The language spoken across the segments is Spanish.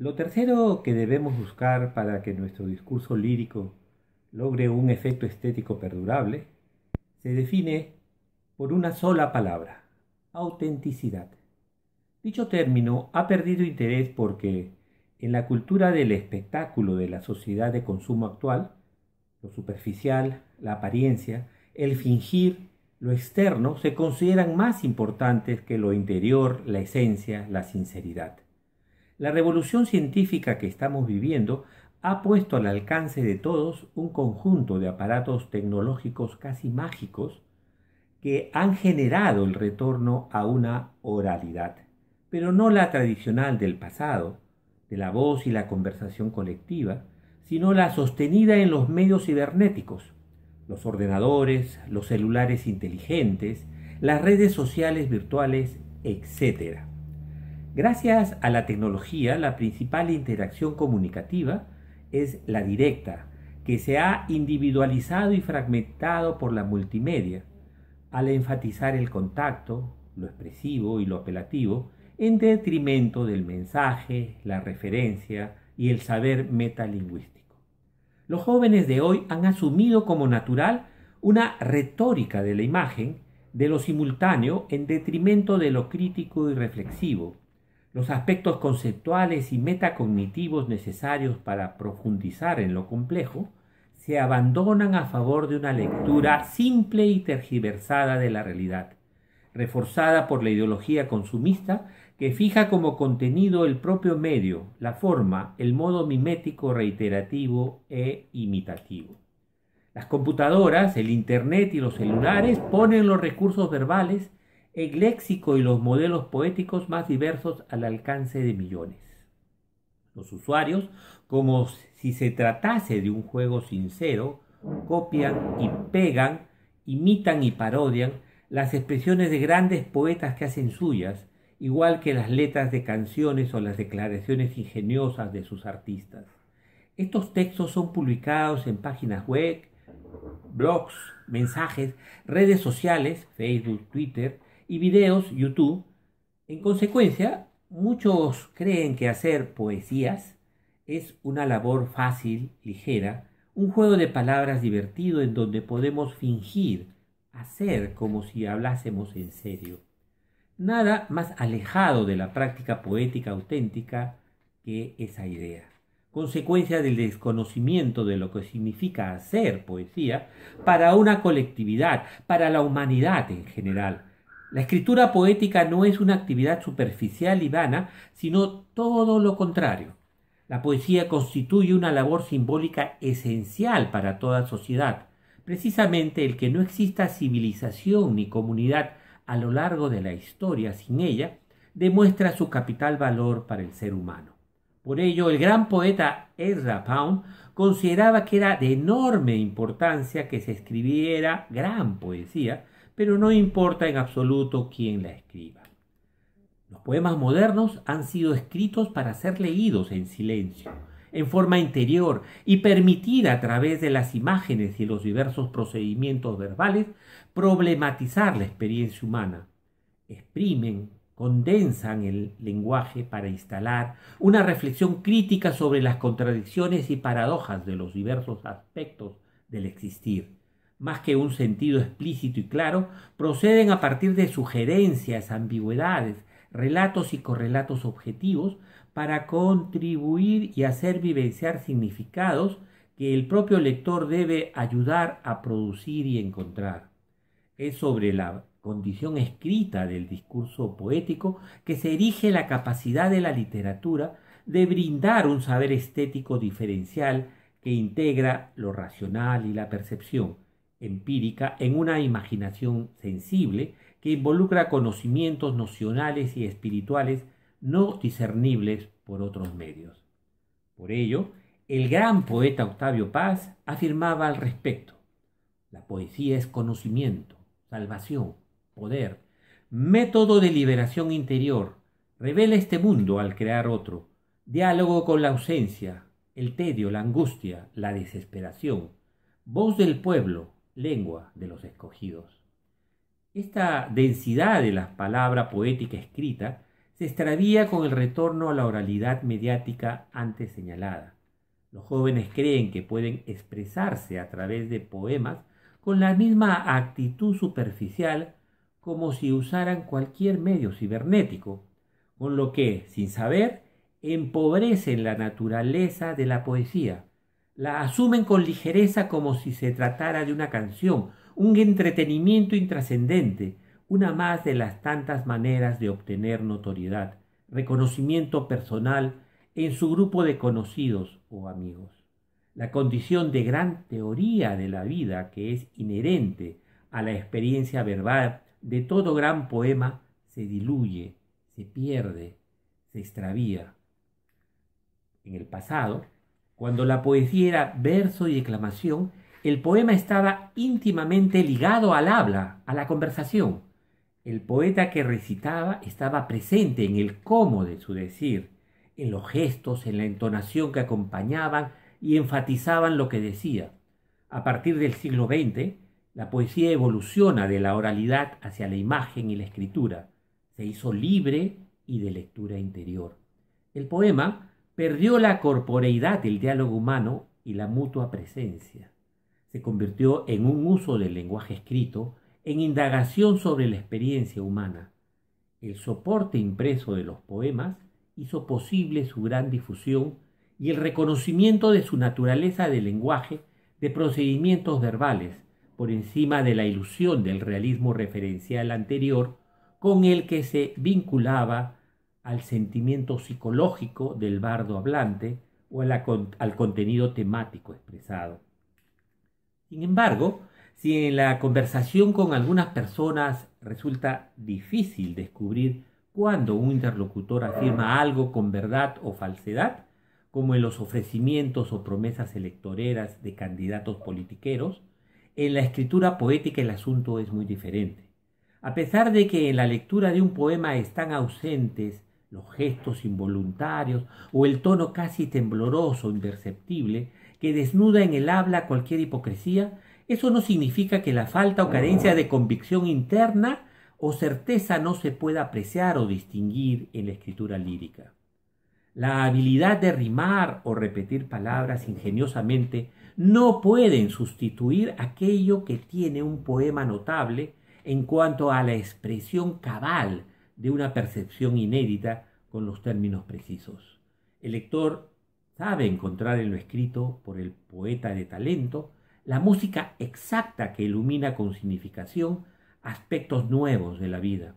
Lo tercero que debemos buscar para que nuestro discurso lírico logre un efecto estético perdurable se define por una sola palabra: autenticidad. Dicho término ha perdido interés porque en la cultura del espectáculo de la sociedad de consumo actual, lo superficial, la apariencia, el fingir, lo externo se consideran más importantes que lo interior, la esencia, la sinceridad. La revolución científica que estamos viviendo ha puesto al alcance de todos un conjunto de aparatos tecnológicos casi mágicos que han generado el retorno a una oralidad, pero no la tradicional del pasado, de la voz y la conversación colectiva, sino la sostenida en los medios cibernéticos, los ordenadores, los celulares inteligentes, las redes sociales virtuales, etc. Gracias a la tecnología, la principal interacción comunicativa es la directa, que se ha individualizado y fragmentado por la multimedia, al enfatizar el contacto, lo expresivo y lo apelativo, en detrimento del mensaje, la referencia y el saber metalingüístico. Los jóvenes de hoy han asumido como natural una retórica de la imagen, de lo simultáneo, en detrimento de lo crítico y reflexivo. Los aspectos conceptuales y metacognitivos necesarios para profundizar en lo complejo se abandonan a favor de una lectura simple y tergiversada de la realidad, reforzada por la ideología consumista que fija como contenido el propio medio, la forma, el modo mimético, reiterativo e imitativo. Las computadoras, el Internet y los celulares ponen los recursos verbales, el léxico y los modelos poéticos más diversos al alcance de millones. Los usuarios, como si se tratase de un juego sincero, copian y pegan, imitan y parodian las expresiones de grandes poetas que hacen suyas, igual que las letras de canciones o las declaraciones ingeniosas de sus artistas. Estos textos son publicados en páginas web, blogs, mensajes, redes sociales, Facebook, Twitter y videos, YouTube. En consecuencia, muchos creen que hacer poesías es una labor fácil, ligera, un juego de palabras divertido en donde podemos fingir, hacer como si hablásemos en serio. Nada más alejado de la práctica poética auténtica que esa idea, consecuencia del desconocimiento de lo que significa hacer poesía para una colectividad, para la humanidad en general. La escritura poética no es una actividad superficial y vana, sino todo lo contrario. La poesía constituye una labor simbólica esencial para toda sociedad. Precisamente el que no exista civilización ni comunidad a lo largo de la historia sin ella demuestra su capital valor para el ser humano. Por ello, el gran poeta Ezra Pound consideraba que era de enorme importancia que se escribiera gran poesía, pero no importa en absoluto quién la escriba. Los poemas modernos han sido escritos para ser leídos en silencio, en forma interior y permitir a través de las imágenes y los diversos procedimientos verbales problematizar la experiencia humana. Exprimen, condensan el lenguaje para instalar una reflexión crítica sobre las contradicciones y paradojas de los diversos aspectos del existir. Más que un sentido explícito y claro, proceden a partir de sugerencias, ambigüedades, relatos y correlatos objetivos para contribuir y hacer vivenciar significados que el propio lector debe ayudar a producir y encontrar. Es sobre la condición escrita del discurso poético que se erige la capacidad de la literatura de brindar un saber estético diferencial que integra lo racional y la percepción empírica en una imaginación sensible que involucra conocimientos nocionales y espirituales no discernibles por otros medios. Por ello, el gran poeta Octavio Paz afirmaba al respecto: la poesía es conocimiento, salvación, poder, método de liberación interior, revela este mundo al crear otro, diálogo con la ausencia, el tedio, la angustia, la desesperación, voz del pueblo, lengua de los escogidos. Esta densidad de la palabra poética escrita se extravía con el retorno a la oralidad mediática antes señalada. Los jóvenes creen que pueden expresarse a través de poemas con la misma actitud superficial como si usaran cualquier medio cibernético, con lo que, sin saber, empobrecen la naturaleza de la poesía. La asumen con ligereza como si se tratara de una canción, un entretenimiento intrascendente, una más de las tantas maneras de obtener notoriedad, reconocimiento personal en su grupo de conocidos o amigos. La condición de gran teoría de la vida que es inherente a la experiencia verbal de todo gran poema se diluye, se pierde, se extravía. En el pasado, cuando la poesía era verso y declamación, el poema estaba íntimamente ligado al habla, a la conversación. El poeta que recitaba estaba presente en el cómo de su decir, en los gestos, en la entonación que acompañaban y enfatizaban lo que decía. A partir del siglo XX, la poesía evoluciona de la oralidad hacia la imagen y la escritura. Se hizo libre y de lectura interior. El poema perdió la corporeidad del diálogo humano y la mutua presencia. Se convirtió en un uso del lenguaje escrito, en indagación sobre la experiencia humana. El soporte impreso de los poemas hizo posible su gran difusión y el reconocimiento de su naturaleza de lenguaje, de procedimientos verbales, por encima de la ilusión del realismo referencial anterior con el que se vinculaba al sentimiento psicológico del bardo hablante o al contenido temático expresado. Sin embargo, si en la conversación con algunas personas resulta difícil descubrir cuándo un interlocutor afirma algo con verdad o falsedad, como en los ofrecimientos o promesas electoreras de candidatos politiqueros, en la escritura poética el asunto es muy diferente. A pesar de que en la lectura de un poema están ausentes los gestos involuntarios o el tono casi tembloroso, imperceptible, que desnuda en el habla cualquier hipocresía, eso no significa que la falta o carencia de convicción interna o certeza no se pueda apreciar o distinguir en la escritura lírica. La habilidad de rimar o repetir palabras ingeniosamente no pueden sustituir aquello que tiene un poema notable en cuanto a la expresión cabal de una percepción inédita con los términos precisos. El lector sabe encontrar en lo escrito por el poeta de talento la música exacta que ilumina con significación aspectos nuevos de la vida,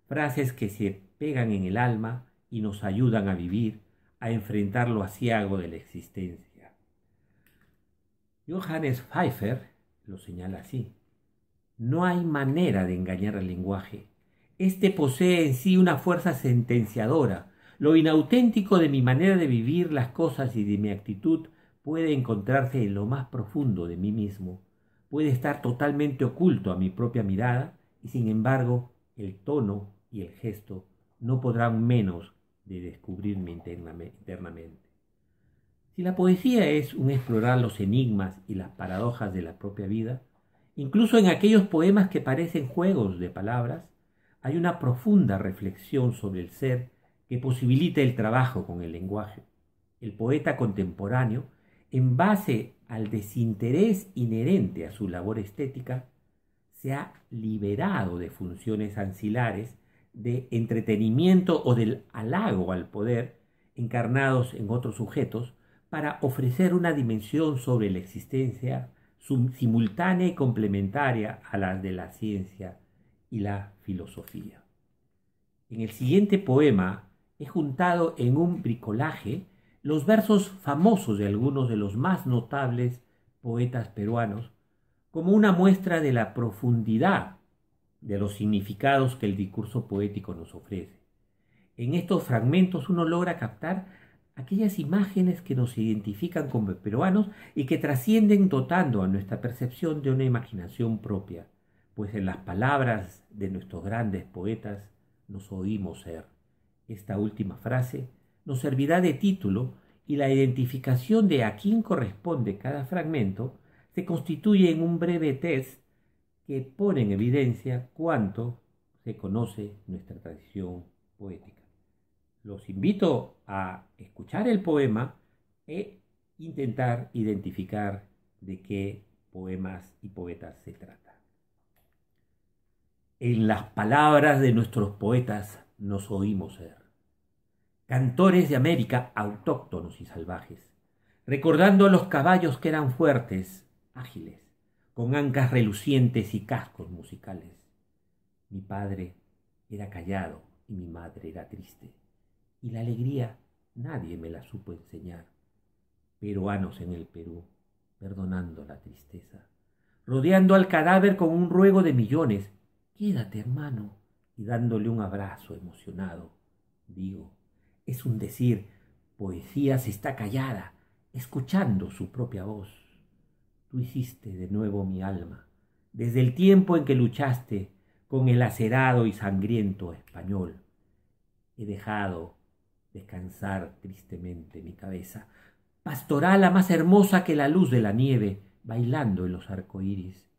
frases que se pegan en el alma y nos ayudan a vivir, a enfrentar lo aciago de la existencia. Johannes Pfeiffer lo señala así: no hay manera de engañar al lenguaje. Este posee en sí una fuerza sentenciadora. Lo inauténtico de mi manera de vivir las cosas y de mi actitud puede encontrarse en lo más profundo de mí mismo. Puede estar totalmente oculto a mi propia mirada y sin embargo el tono y el gesto no podrán menos de descubrirme internamente. Si la poesía es un explorar los enigmas y las paradojas de la propia vida, incluso en aquellos poemas que parecen juegos de palabras, hay una profunda reflexión sobre el ser que posibilita el trabajo con el lenguaje. El poeta contemporáneo, en base al desinterés inherente a su labor estética, se ha liberado de funciones ancilares de entretenimiento o del halago al poder encarnados en otros sujetos para ofrecer una dimensión sobre la existencia simultánea y complementaria a la de la ciencia y la filosofía. En el siguiente poema he juntado en un bricolaje los versos famosos de algunos de los más notables poetas peruanos, como una muestra de la profundidad de los significados que el discurso poético nos ofrece. En estos fragmentos uno logra captar aquellas imágenes que nos identifican como peruanos y que trascienden dotando a nuestra percepción de una imaginación propia, pues en las palabras de nuestros grandes poetas nos oímos ser. Esta última frase nos servirá de título y la identificación de a quién corresponde cada fragmento se constituye en un breve test que pone en evidencia cuánto se conoce nuestra tradición poética. Los invito a escuchar el poema e intentar identificar de qué poemas y poetas se trata. En las palabras de nuestros poetas nos oímos ser cantores de América autóctonos y salvajes, recordando a los caballos que eran fuertes, ágiles, con ancas relucientes y cascos musicales. Mi padre era callado y mi madre era triste, y la alegría nadie me la supo enseñar. Peruanos en el Perú, perdonando la tristeza, rodeando al cadáver con un ruego de millones, quédate, hermano, y dándole un abrazo emocionado. Digo, es un decir, poesía se está callada, escuchando su propia voz. Tú hiciste de nuevo mi alma, desde el tiempo en que luchaste con el acerado y sangriento español. He dejado descansar tristemente mi cabeza, pastorala más hermosa que la luz de la nieve, bailando en los arcoíris.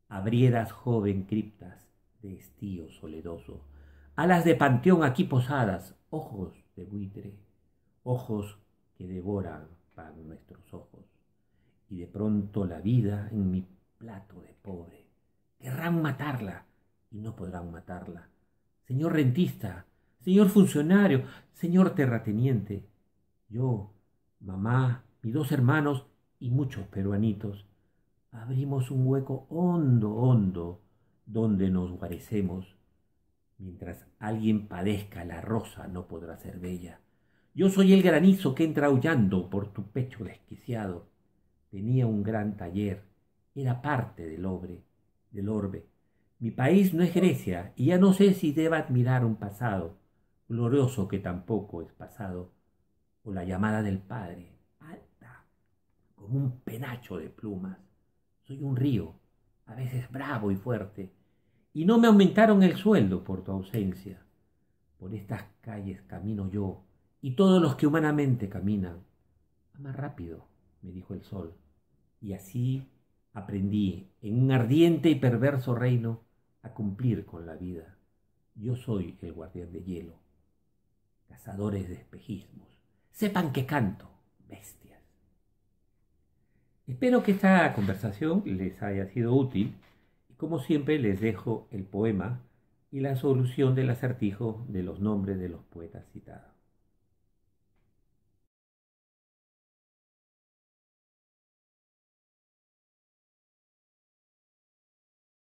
Abrieras, joven, criptas de estío soledoso, alas de panteón aquí posadas, ojos de buitre, ojos que devoran pan nuestros ojos. Y de pronto la vida en mi plato de pobre. Querrán matarla y no podrán matarla. Señor rentista, señor funcionario, señor terrateniente, yo, mamá, mis dos hermanos y muchos peruanitos, abrimos un hueco hondo, hondo, donde nos guarecemos. Mientras alguien padezca, la rosa no podrá ser bella. Yo soy el granizo que entra aullando por tu pecho desquiciado. Tenía un gran taller, era parte del orbe. Mi país no es Grecia, y ya no sé si deba admirar un pasado, glorioso que tampoco es pasado, o la llamada del padre, alta, como un penacho de plumas. Soy un río, a veces bravo y fuerte, y no me aumentaron el sueldo por tu ausencia. Por estas calles camino yo, y todos los que humanamente caminan. Más rápido, me dijo el sol, y así aprendí, en un ardiente y perverso reino, a cumplir con la vida. Yo soy el guardián de hielo. Cazadores de espejismos, sepan que canto, bestias. Espero que esta conversación les haya sido útil y como siempre les dejo el poema y la solución del acertijo de los nombres de los poetas citados.